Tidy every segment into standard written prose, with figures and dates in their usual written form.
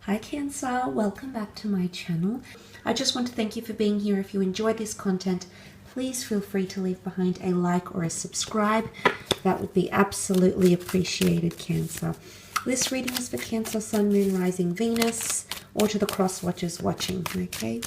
Hi Cancer, welcome back to my channel. I just want to thank you for being here. If you enjoyed this content, please feel free to leave behind a like or a subscribe. That would be absolutely appreciated, Cancer. This reading is for Cancer, Sun, Moon, Rising, Venus, or to the cross watchers watching, okay?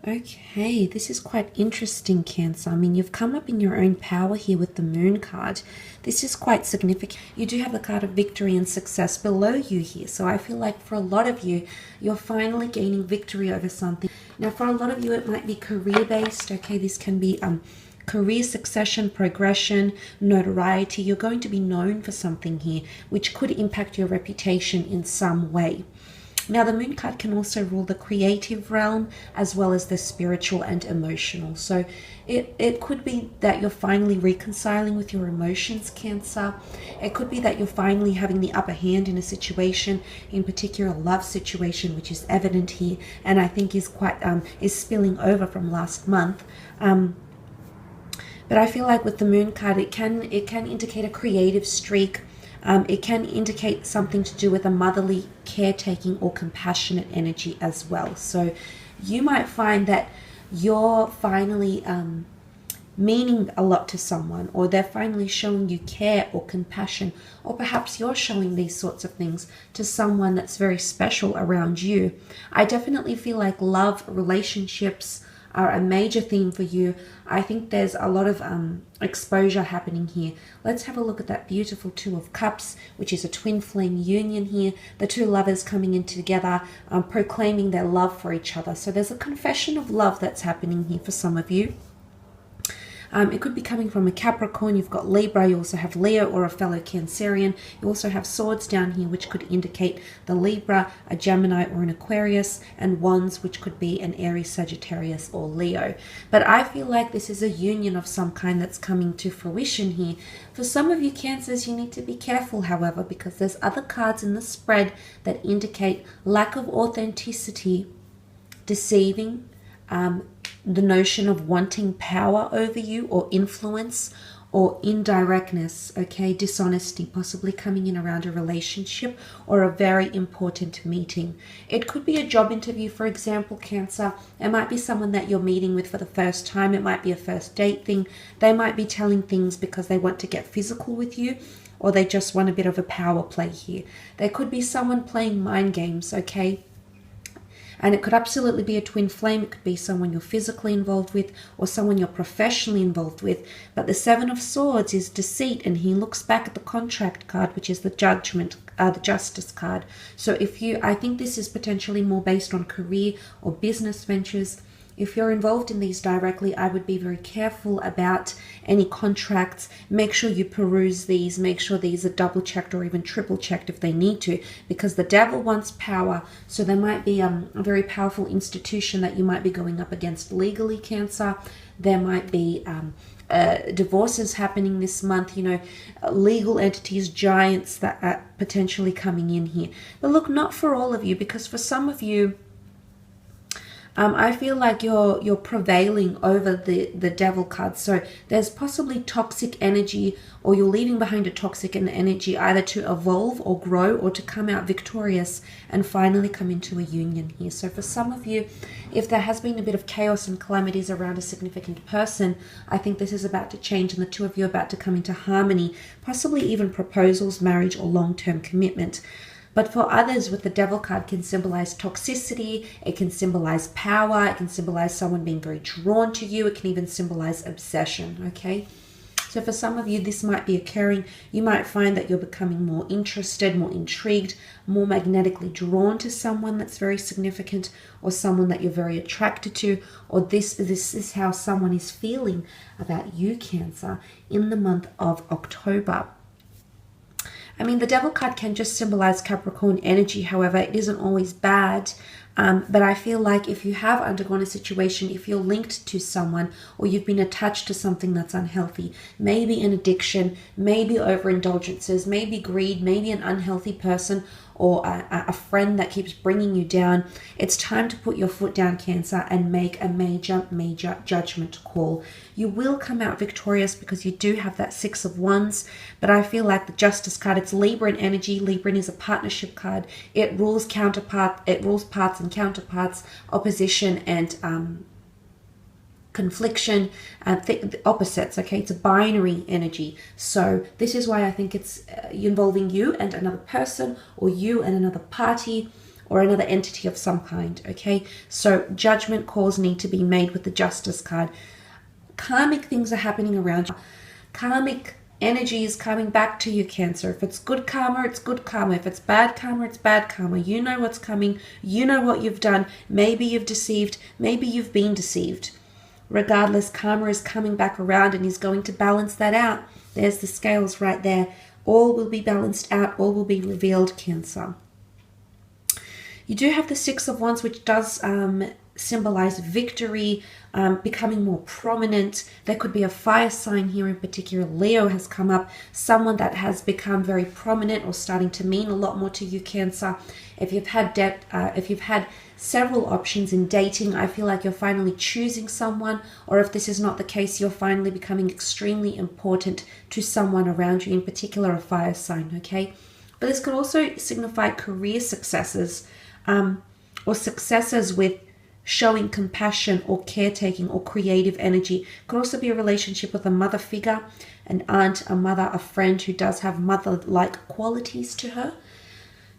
Okay, this is quite interesting, Cancer. I mean, you've come up in your own power here with the Moon card. This is quite significant. You do have the card of victory and success below you here. So I feel like for a lot of you, you're finally gaining victory over something. Now, for a lot of you, it might be career-based. Okay, this can be career succession, progression, notoriety. You're going to be known for something here, which could impact your reputation in some way. Now, the Moon card can also rule the creative realm as well as the spiritual and emotional. So it could be that you're finally reconciling with your emotions, Cancer. It could be that you're finally having the upper hand in a situation, in particular a love situation, which is evident here, and I think is quite is spilling over from last month. But I feel like with the Moon card, it can indicate a creative streak. It can indicate something to do with a motherly, caretaking, or compassionate energy as well. So you might find that you're finally meaning a lot to someone, or they're finally showing you care or compassion, or perhaps you're showing these sorts of things to someone that's very special around you. I definitely feel like love, relationships are a major theme for you. I think there's a lot of exposure happening here. Let's have a look at that beautiful Two of Cups, which is a twin flame union here. The two lovers coming in together, proclaiming their love for each other. So there's a confession of love that's happening here for some of you. It could be coming from a Capricorn. You've got Libra. You also have Leo or a fellow Cancerian. You also have swords down here, which could indicate the Libra, a Gemini or an Aquarius, and wands, which could be an Aries, Sagittarius, or Leo. But I feel like this is a union of some kind that's coming to fruition here. For some of you Cancers, you need to be careful, however, because there's other cards in the spread that indicate lack of authenticity, deceiving, the notion of wanting power over you or influence or indirectness, okay, dishonesty, possibly coming in around a relationship or a very important meeting. It could be a job interview, for example, Cancer. It might be someone that you're meeting with for the first time. It might be a first date thing. They might be telling things because they want to get physical with you, or they just want a bit of a power play here. There could be someone playing mind games, okay? And it could absolutely be a twin flame. It could be someone you're physically involved with or someone you're professionally involved with. But the Seven of Swords is deceit, and he looks back at the contract card, which is the judgment, the justice card. So I think this is potentially more based on career or business ventures. If you're involved in these directly, I would be very careful about any contracts. Make sure you peruse these. Make sure these are double checked or even triple checked if they need to, because the devil wants power. So there might be a very powerful institution that you might be going up against legally, Cancer. There might be divorces happening this month, you know, legal entities, giants that are potentially coming in here. But look, not for all of you, because for some of you, I feel like you're prevailing over the devil card. So there's possibly toxic energy, or you're leaving behind a toxic energy, either to evolve or grow or to come out victorious and finally come into a union here. So for some of you, if there has been a bit of chaos and calamities around a significant person, I think this is about to change, and the two of you are about to come into harmony, possibly even proposals, marriage, or long-term commitment. But for others, with the devil card, can symbolize toxicity, it can symbolize power, it can symbolize someone being very drawn to you, it can even symbolize obsession, okay? So for some of you, this might be occurring. You might find that you're becoming more interested, more intrigued, more magnetically drawn to someone that's very significant, or someone that you're very attracted to, or this is how someone is feeling about you, Cancer, in the month of October. I mean, the devil card can just symbolize Capricorn energy. However, it isn't always bad. But I feel like if you have undergone a situation, if you're linked to someone or you've been attached to something that's unhealthy, maybe an addiction, maybe overindulgences, maybe greed, maybe an unhealthy person, or a friend that keeps bringing you down. It's time to put your foot down, Cancer, and make a major judgment call. You will come out victorious because you do have that Six of Wands, but I feel like the Justice card, it's Libran energy. Libran is a partnership card. It rules parts and counterparts, opposition and confliction, opposites. Okay, it's a binary energy. So this is why I think it's involving you and another person, or you and another party, or another entity of some kind. Okay, so judgment calls need to be made with the Justice card. Karmic things are happening around you. Karmic energy is coming back to you, Cancer. If it's good karma, it's good karma. If it's bad karma, it's bad karma. You know what's coming. You know what you've done. Maybe you've deceived. Maybe you've been deceived. Regardless, karma is coming back around and is going to balance that out. There's the scales right there. All will be balanced out. All will be revealed, Cancer. You do have the Six of Wands, which does symbolize victory, becoming more prominent. There could be a fire sign here in particular. Leo has come up, someone that has become very prominent or starting to mean a lot more to you, Cancer. If you've had several options in dating, I feel like you're finally choosing someone, or if this is not the case, you're finally becoming extremely important to someone around you, in particular a fire sign, okay? But this could also signify career successes, or successes with showing compassion or caretaking or creative energy. Could also be a relationship with a mother figure, an aunt, a mother, a friend who does have mother-like qualities to her.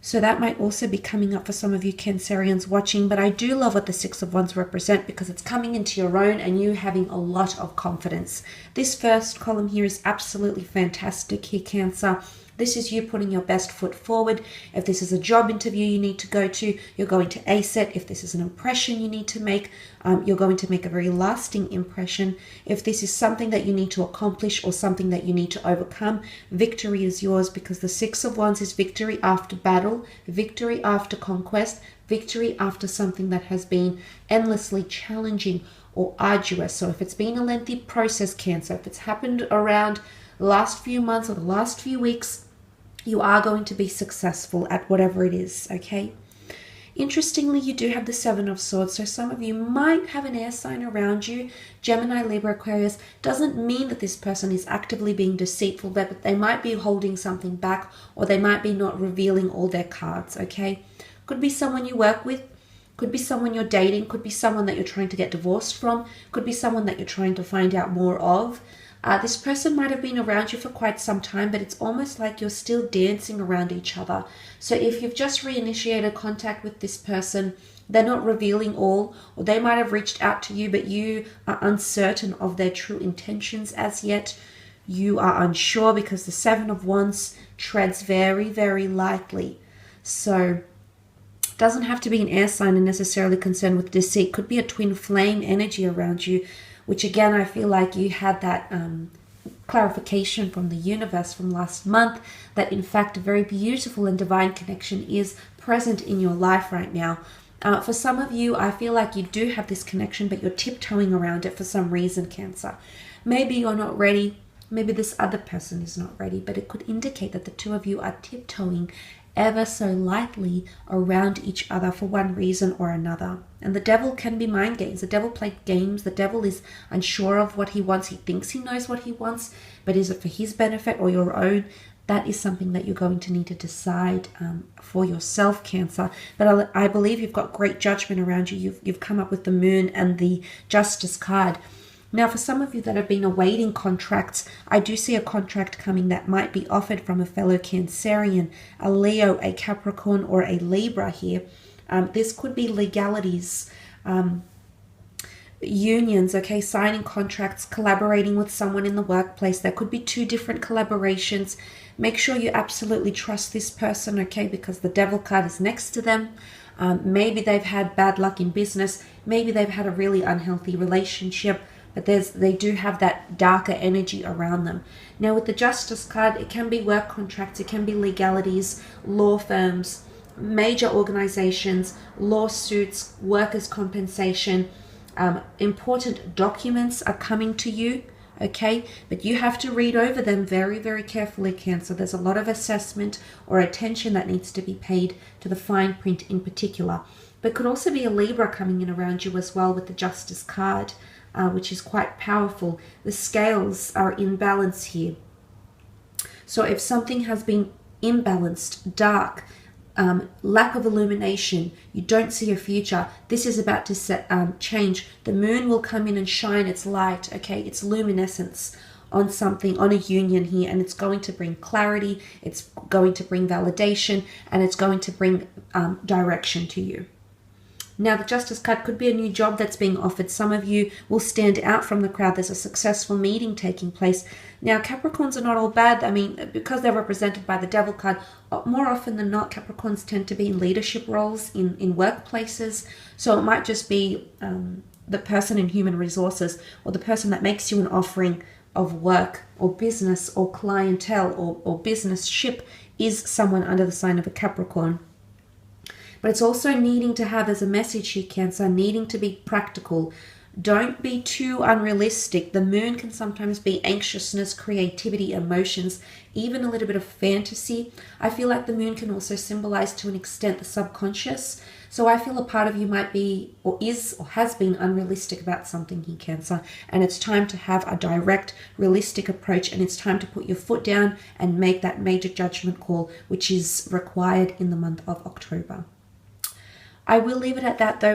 So that might also be coming up for some of you Cancerians watching. But I do love what the Six of Wands represent, because it's coming into your own and you having a lot of confidence. This first column here is absolutely fantastic here, Cancer. This is you putting your best foot forward. If this is a job interview you need to go to, you're going to ace it. If this is an impression you need to make, you're going to make a very lasting impression. If this is something that you need to accomplish or something that you need to overcome, victory is yours, because the Six of Wands is victory after battle, victory after conquest, victory after something that has been endlessly challenging or arduous. So if it's been a lengthy process, Cancer, if it's happened around the last few months or the last few weeks, you are going to be successful at whatever it is, okay? Interestingly, you do have the Seven of Swords, so some of you might have an air sign around you. Gemini, Libra, Aquarius. Doesn't mean that this person is actively being deceitful, but they might be holding something back, or they might be not revealing all their cards, okay? Could be someone you work with, could be someone you're dating, could be someone that you're trying to get divorced from, could be someone that you're trying to find out more of. This person might have been around you for quite some time, but it's almost like you're still dancing around each other. So if you've just reinitiated contact with this person, they're not revealing all, or they might have reached out to you, but you are uncertain of their true intentions as yet. You are unsure because the Seven of Wands treads very, very lightly. So it doesn't have to be an air sign and necessarily concerned with deceit. Could be a twin flame energy around you, which again, I feel like you had that clarification from the universe from last month, that in fact a very beautiful and divine connection is present in your life right now. For some of you, I feel like you do have this connection, but you're tiptoeing around it for some reason, Cancer. Maybe you're not ready. Maybe this other person is not ready, but it could indicate that the two of you are tiptoeing ever so lightly around each other for one reason or another. And the devil can be mind games. The devil plays games. The devil is unsure of what he wants. He thinks he knows what he wants, but is it for his benefit or your own? That is something that you're going to need to decide for yourself, Cancer. But I believe you've got great judgment around you. You've come up with the Moon and the Justice card. Now, for some of you that have been awaiting contracts, I do see a contract coming that might be offered from a fellow Cancerian, a Leo, a Capricorn, or a Libra here. This could be legalities, unions, okay, signing contracts, collaborating with someone in the workplace. There could be two different collaborations. Make sure you absolutely trust this person, okay, because the Devil card is next to them. Maybe they've had bad luck in business. Maybe they've had a really unhealthy relationship. But they do have that darker energy around them. Now with the Justice card, it can be work contracts, it can be legalities, law firms, major organizations, lawsuits, workers' compensation. Important documents are coming to you, okay? But you have to read over them very, very carefully, Cancer. There's a lot of assessment or attention that needs to be paid to the fine print in particular. But could also be a Libra coming in around you as well with the Justice card, which is quite powerful. The scales are in balance here. So if something has been imbalanced, dark, lack of illumination, you don't see a future, this is about to change. The moon will come in and shine its light, okay, its luminescence on something, on a union here, and it's going to bring clarity, it's going to bring validation, and it's going to bring direction to you. Now, the Justice card could be a new job that's being offered. Some of you will stand out from the crowd. There's a successful meeting taking place. Now, Capricorns are not all bad. I mean, because they're represented by the Devil card, more often than not, Capricorns tend to be in leadership roles in workplaces. So it might just be the person in human resources, or the person that makes you an offering of work or business or clientele or business ship is someone under the sign of a Capricorn. But it's also needing to have as a message here, Cancer, needing to be practical. Don't be too unrealistic. The moon can sometimes be anxiousness, creativity, emotions, even a little bit of fantasy. I feel like the moon can also symbolize to an extent the subconscious. So I feel a part of you might be or is or has been unrealistic about something here, Cancer. And it's time to have a direct, realistic approach, and it's time to put your foot down and make that major judgment call, which is required in the month of October. I will leave it at that, though.